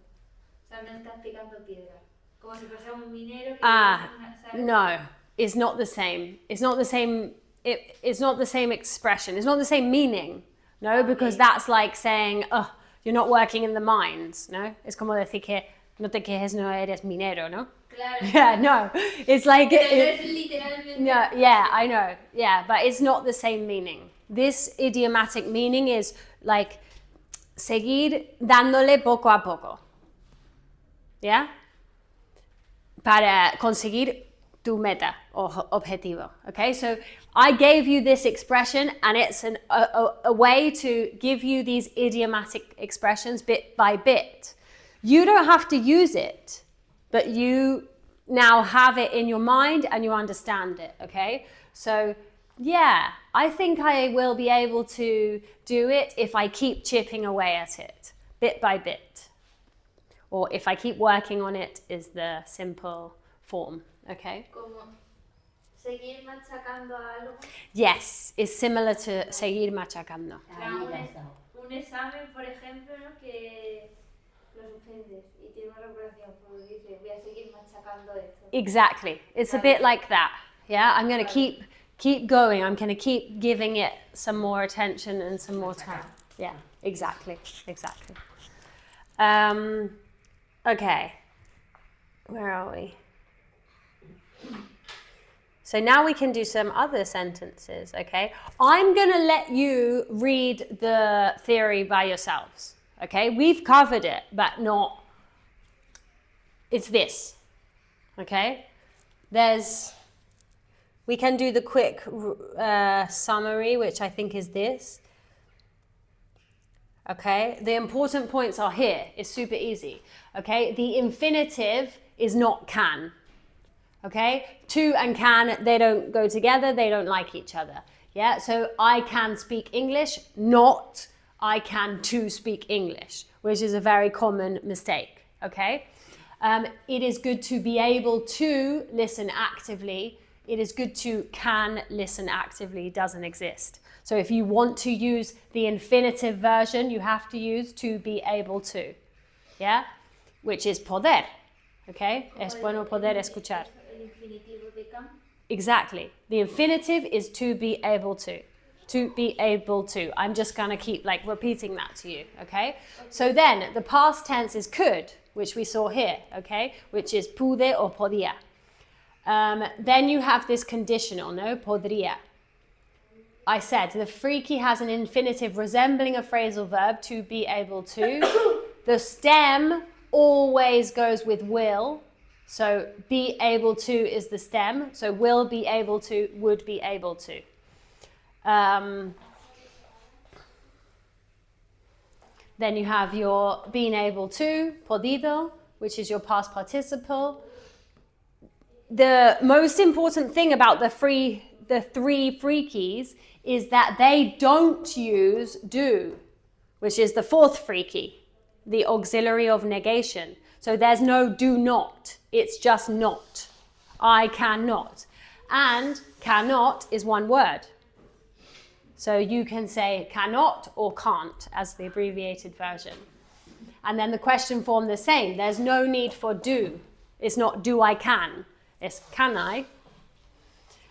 O sea, no estás picando piedra. Como si fuese un minero que ¿sabes? No, it's not the same. It's not the same. It's not the same expression. It's not the same meaning. No, because that's like saying, oh, you're not working in the mines. No, es como decir que no te quejes, no eres minero, no? Claro. Yeah, no. It's like Pero no es literalmente. no, yeah, I know. Yeah, but it's not the same meaning. This idiomatic meaning is like seguir dándole poco a poco. Yeah? Para conseguir tu meta o objetivo. Okay, so I gave you this expression and it's a way to give you these idiomatic expressions bit by bit. You don't have to use it, but you now have it in your mind and you understand it, okay? So yeah, I think I will be able to do it if I keep chipping away at it, bit by bit. Or if I keep working on it is the simple form, okay? Como seguir machacando algo. Yes, it's similar to seguir machacando. Ahí ya está. Un examen, por ejemplo, ¿no? Que lo suspendes y tiene una recuperación, pues dices, voy a seguir machacando esto. Exactly. It's a bit like that. Yeah, I'm going to keep going. I'm going to keep giving it some more attention and some more time. Yeah, exactly. Okay. Where are we? So now we can do some other sentences, okay? I'm going to let you read the theory by yourselves, okay? We've covered it, but not... It's this, okay? We can do the quick summary, which I think is this. Okay, the important points are here. It's super easy. Okay, the infinitive is not can. Okay, to and can, they don't go together, they don't like each other. Yeah, so I can speak English, not I can to speak English, which is a very common mistake. Okay, it is good to be able to listen actively. It is good to can listen actively, doesn't exist. So if you want to use the infinitive version, you have to use to be able to, yeah? Which is poder, okay? Es bueno poder escuchar. El infinitivo de can. Exactly. The infinitive is to be able to. To be able to. I'm just gonna keep like repeating that to you, okay? So then the past tense is could, which we saw here, okay? Which is pude or podía. Then you have this conditional, no? Podría. I said the freaky has an infinitive resembling a phrasal verb, to be able to. The stem always goes with will. So be able to is the stem. So will be able to, would be able to. Then you have your being able to, podido, which is your past participle. The most important thing about the three freakies is that they don't use do, which is the fourth freaky, the auxiliary of negation. So there's no do not, it's just not. I cannot. And cannot is one word. So you can say cannot or can't as the abbreviated version. And then the question form the same. There's no need for do. It's not do I can. It's can I.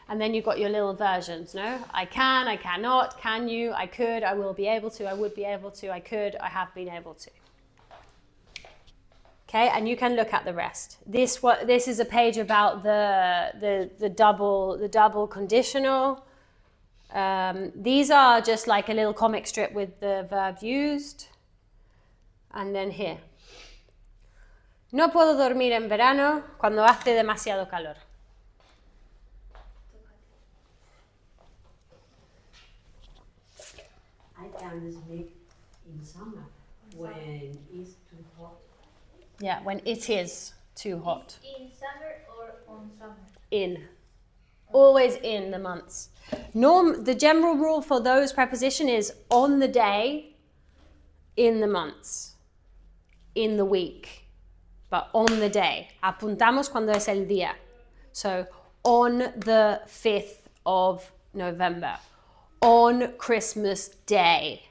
And then you've got your little versions, no? I can, I cannot, can you, I could, I will be able to, I would be able to, I could, I have been able to. Okay, and you can look at the rest. This is a page about the double conditional. These are just like a little comic strip with the verb used. And then here. No puedo dormir en verano cuando hace demasiado calor. I can sleep in summer when it's too hot. Yeah, when it is too hot. In summer or on summer? In. Always in the months. The general rule for those preposition is on the day, in the months, in the week, but on the day. Apuntamos cuando es el día. So on the 5th of November, on Christmas Day.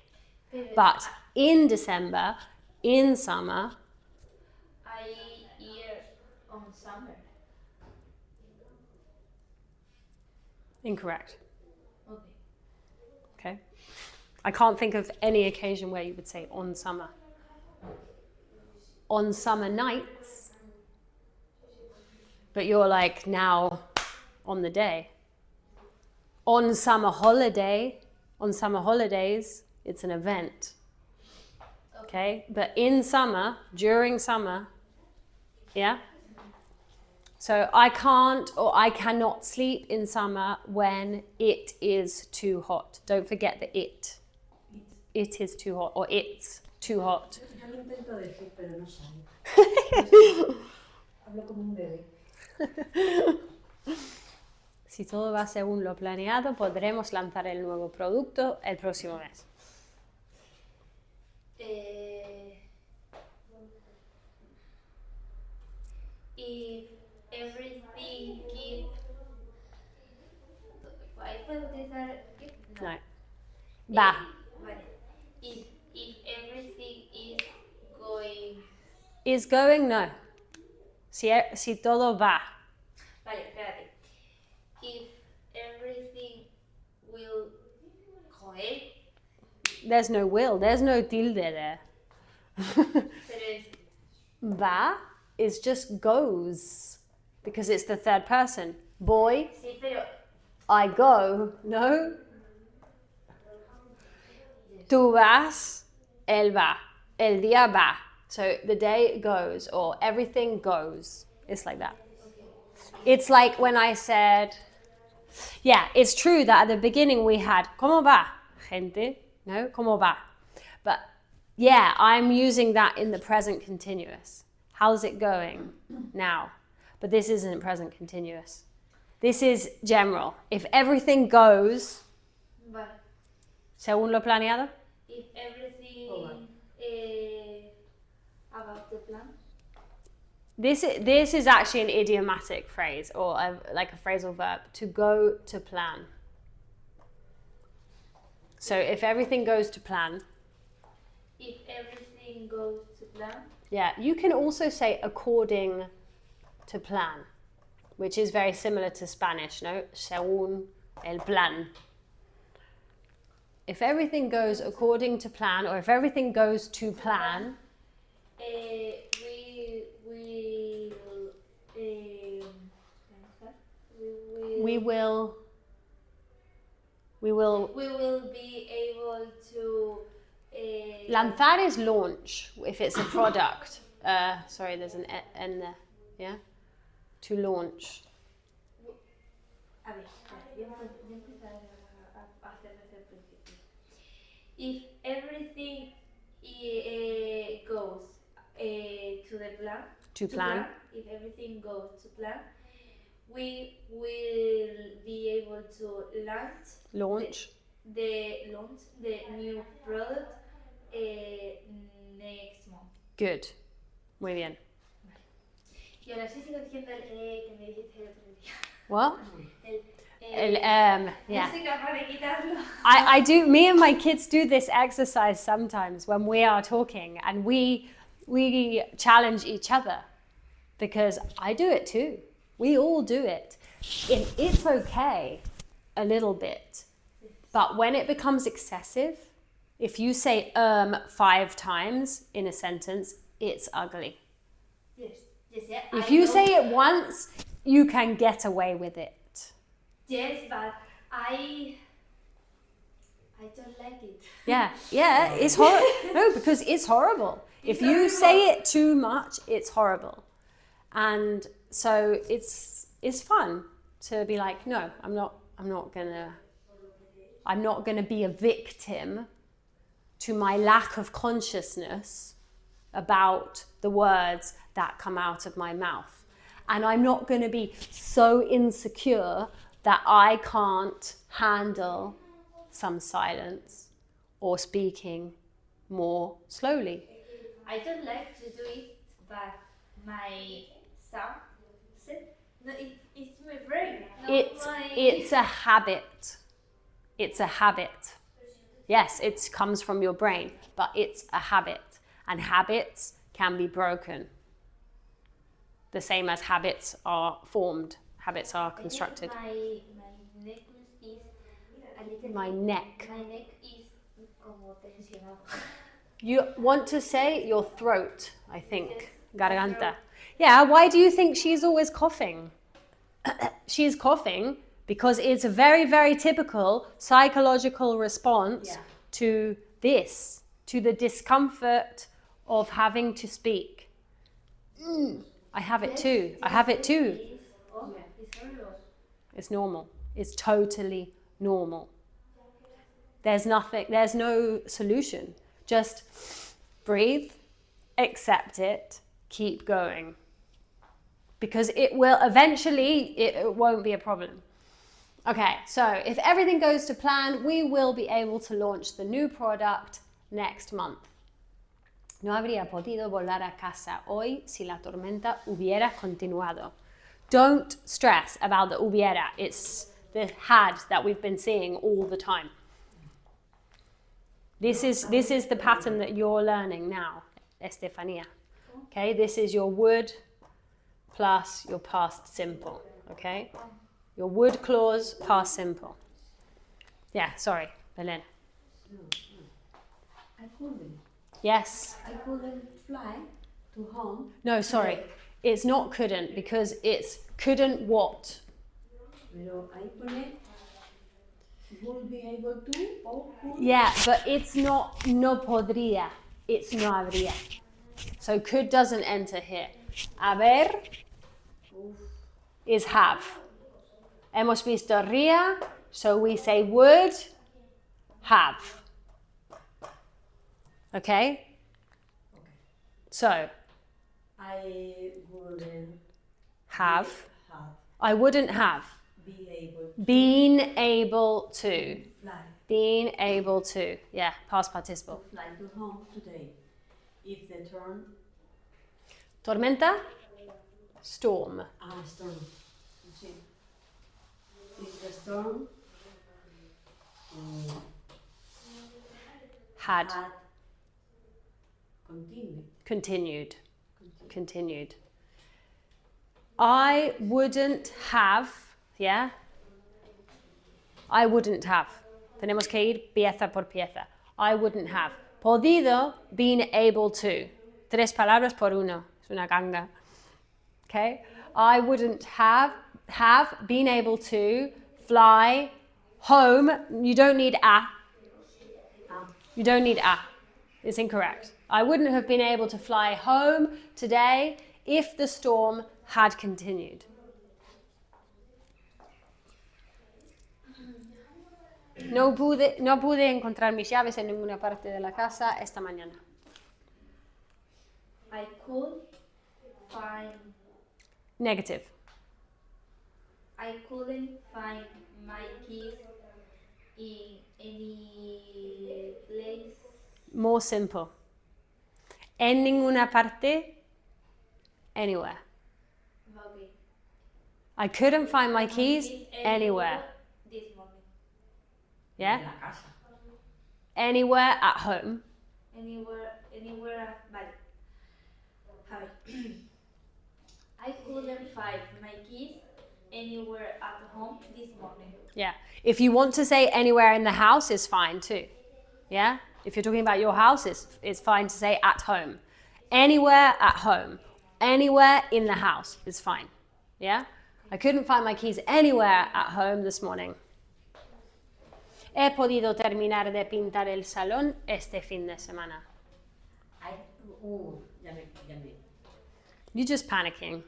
But in December, in summer. I hear on summer. Incorrect. Okay. Okay. I can't think of any occasion where you would say on summer. On summer nights. But you're like now on the day. On summer holiday, on summer holidays, it's an event. Okay? But in summer, during summer, yeah? So I can't or I cannot sleep in summer when it is too hot. Don't forget the it. It is too hot or it's too hot. Yo lo intento decir, pero no sale. Hablo como un bebé. Si todo va según lo planeado, podremos lanzar el nuevo producto el próximo mes. If everything keep... ¿Puedo utilizar keep? No. Va. Vale. If everything is going... Is going? No. Si todo va. Vale, espérate. If everything will joder, There's no will. There's no tilde there. pero es... Va is just goes because it's the third person. Boy, Sí, pero... I go. No. Tú vas, él va. El día va. So the day goes or everything goes. It's like that. It's like when I said, yeah, it's true that at the beginning we had, ¿Cómo va, gente? No, ¿Cómo va? But yeah, I'm using that in the present continuous. How's it going now? But this isn't present continuous. This is general. If everything goes, Vale. según lo planeado, If everything about the plan. this is actually an idiomatic phrase or like a phrasal verb, to go to plan. So if everything goes to plan, If everything goes to plan. yeah, you can also say according to plan, which is very similar to Spanish, no? Según el plan. If everything goes according to plan, or if everything goes to plan, we will be able to lanzar is launch if it's a product. Sorry, there's an N there. Yeah? To launch. A ver, voy a empezar a hacer desde el principio. If everything goes to the plan, To plan. if everything goes to plan, we will be able to Launch. the new product next month. Good. Muy bien. Y ahora sí sigo diciendo el que me dijiste el otro día. What? Yeah. No soy capaz de quitarlo. I do, me and my kids do this exercise sometimes when we are talking, and we challenge each other, because I do it too. We all do it. It's okay a little bit, but when it becomes excessive, if you say 5 times in a sentence, it's ugly. Yes, yeah. If you say it once, you can get away with it. Yes, but I don't like it. Yeah, it's horrible. No, because it's horrible. If you say it too much, it's horrible. And so it's fun to be like, no, I'm not gonna be a victim to my lack of consciousness about the words that come out of my mouth. And I'm not going to be so insecure that I can't handle some silence or speaking more slowly. I don't like to do it, but my son said, no, it's my brain. It's a habit. It's a habit. Yes, it comes from your brain, but it's a habit. And habits can be broken. The same as habits are formed. Habits are constructed. My neck is a little My neck. My neck is como tensionado. You want to say your throat, I think. Garganta. Yeah, why do you think she's always coughing? She's coughing because it's a very, very typical psychological response to this, to the discomfort of having to speak. I have it too. I have it too. It's horrible. It's normal. It's totally normal. There's no solution. Just breathe, accept it, keep going. Because it won't be a problem. Okay, so if everything goes to plan, we will be able to launch the new product next month. No habría podido volar a casa hoy si la tormenta hubiera continuado. Don't stress about the hubiera. It's the had that we've been seeing all the time. This is the pattern that you're learning now, Estefania. Okay, this is your would plus your past simple. Okay, your would clause, past simple. Yeah, sorry, Belen. I couldn't. Yes. I couldn't fly to home. No, sorry. It's not couldn't, because it's couldn't what? Pero ahí pone would be able to or could. Yeah, but it's not no podría. It's no habría. So could doesn't enter here. Haber is have. Hemos visto ría, so we say would have. Okay? So I wouldn't have. have I wouldn't have been able been able to. fly Being able to. Yeah, past participle. to home today if the turn Tormenta, storm. storm. Sí. If the storm Had continued. continued. I wouldn't have, yeah? I wouldn't have. Tenemos que ir pieza por pieza. I wouldn't have. Podido, been able to. 3 palabras por uno. Es una ganga. Okay? I wouldn't have been able to fly home. You don't need a. You don't need a. It's incorrect. I wouldn't have been able to fly home today if the storm had continued. No pude encontrar mis llaves en ninguna parte de la casa esta mañana. I could find. Negative. I couldn't find my keys in any place. More simple. En ninguna parte, anywhere. Okay. I couldn't find my keys anywhere. This morning. Yeah? De la casa. Anywhere at home. Anywhere. Vale. A ver. I couldn't find my keys anywhere at home this morning. Yeah. If you want to say anywhere in the house, it's fine too. Yeah? If you're talking about your house, it's fine to say at home. Anywhere at home. Anywhere in the house is fine. Yeah? I couldn't find my keys anywhere at home this morning. He podido terminar de pintar el salón este fin de semana. Ya me. You're just panicking.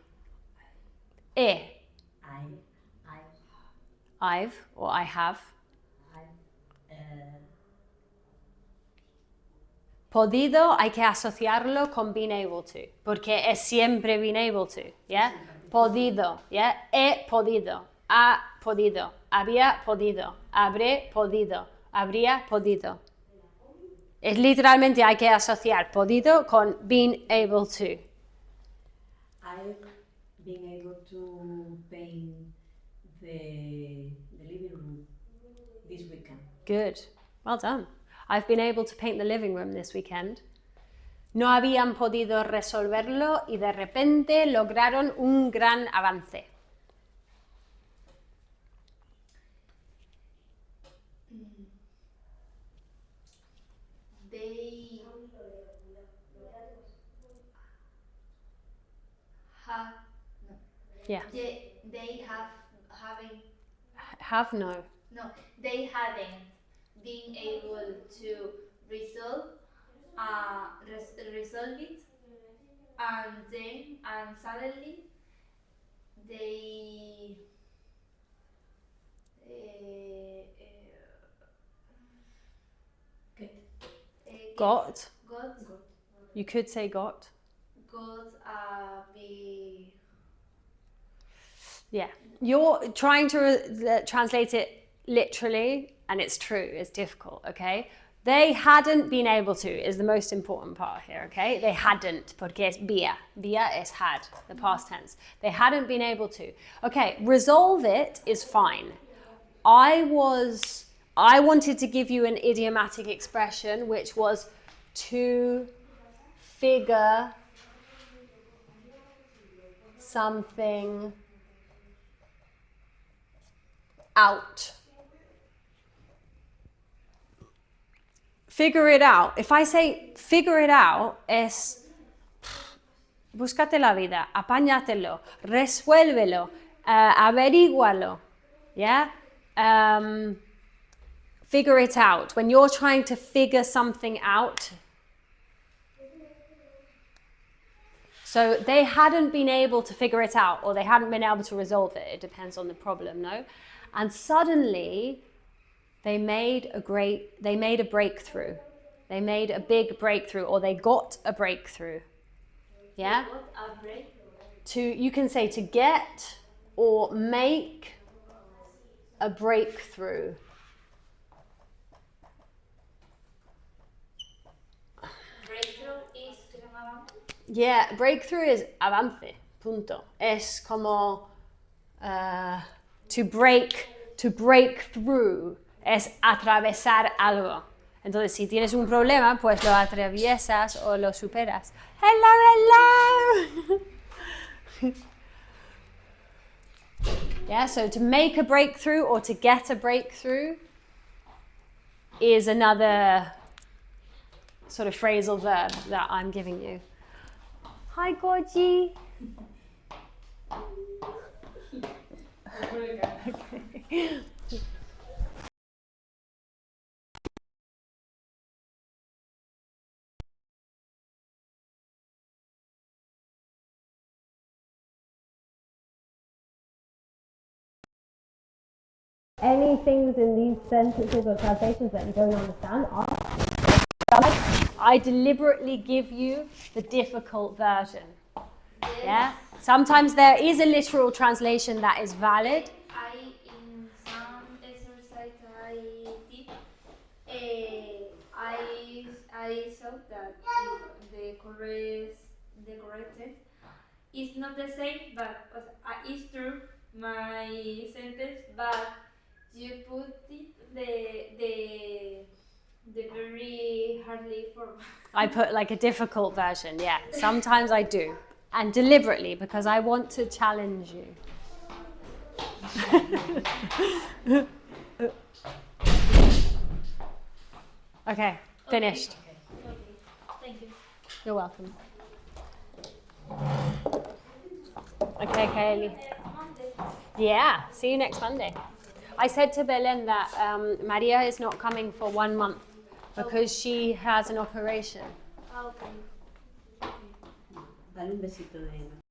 I've or I have. Podido hay que asociarlo con been able to, porque es siempre been able to, ¿yeah? Podido, ¿yeah? He podido, ha podido, había podido, habré podido, habría podido. Es literalmente hay que asociar podido con been able to. I've been able to paint the living room this weekend. Good. Well done. I've been able to paint the living room this weekend. No habían podido resolverlo y de repente lograron un gran avance. They have no. Yeah. They haven't Have no. no. They hadn't been able to resolve it, and suddenly they Got. got You could say got. a big. Yeah. You're trying to translate it literally, and it's true. It's difficult, okay? They hadn't been able to is the most important part here, okay? They hadn't, porque es via. Via is had, the past tense. They hadn't been able to. Okay, resolve it is fine. I wanted to give you an idiomatic expression, which was to figure something out. Figure it out. If I say figure it out, es búscate la vida, apáñatelo, resuélvelo, averígualo. Yeah? Figure it out. When you're trying to figure something out. So they hadn't been able to figure it out, or they hadn't been able to resolve it. It depends on the problem, no? And suddenly they made a breakthrough. They made a big breakthrough, or they got a breakthrough. Yeah? Got a break. You can say to get or make a breakthrough. Breakthrough is to come out. Yeah, breakthrough is avance, punto. Es como to break through, es atravesar algo. Entonces, si tienes un problema, pues lo atraviesas o lo superas. Hello, hello! Yeah, so to make a breakthrough or to get a breakthrough is another sort of phrasal verb that I'm giving you. Hi, Gorgie. Okay. Any things in these sentences or translations that you don't understand, I deliberately give you the difficult version. Yeah? Sometimes there is a literal translation that is valid. In some exercise I did, I saw that the correct text is not the same, but it's true my sentence, but you put it the very hardly form. I put like a difficult version, yeah. Sometimes I do. And deliberately, because I want to challenge you. Okay, finished. Okay, thank you. You're welcome. Okay, Kaylee. Monday. Yeah, see you next Monday. I said to Belen that Maria is not coming for 1 month because she has an operation. Okay. Dale un besito de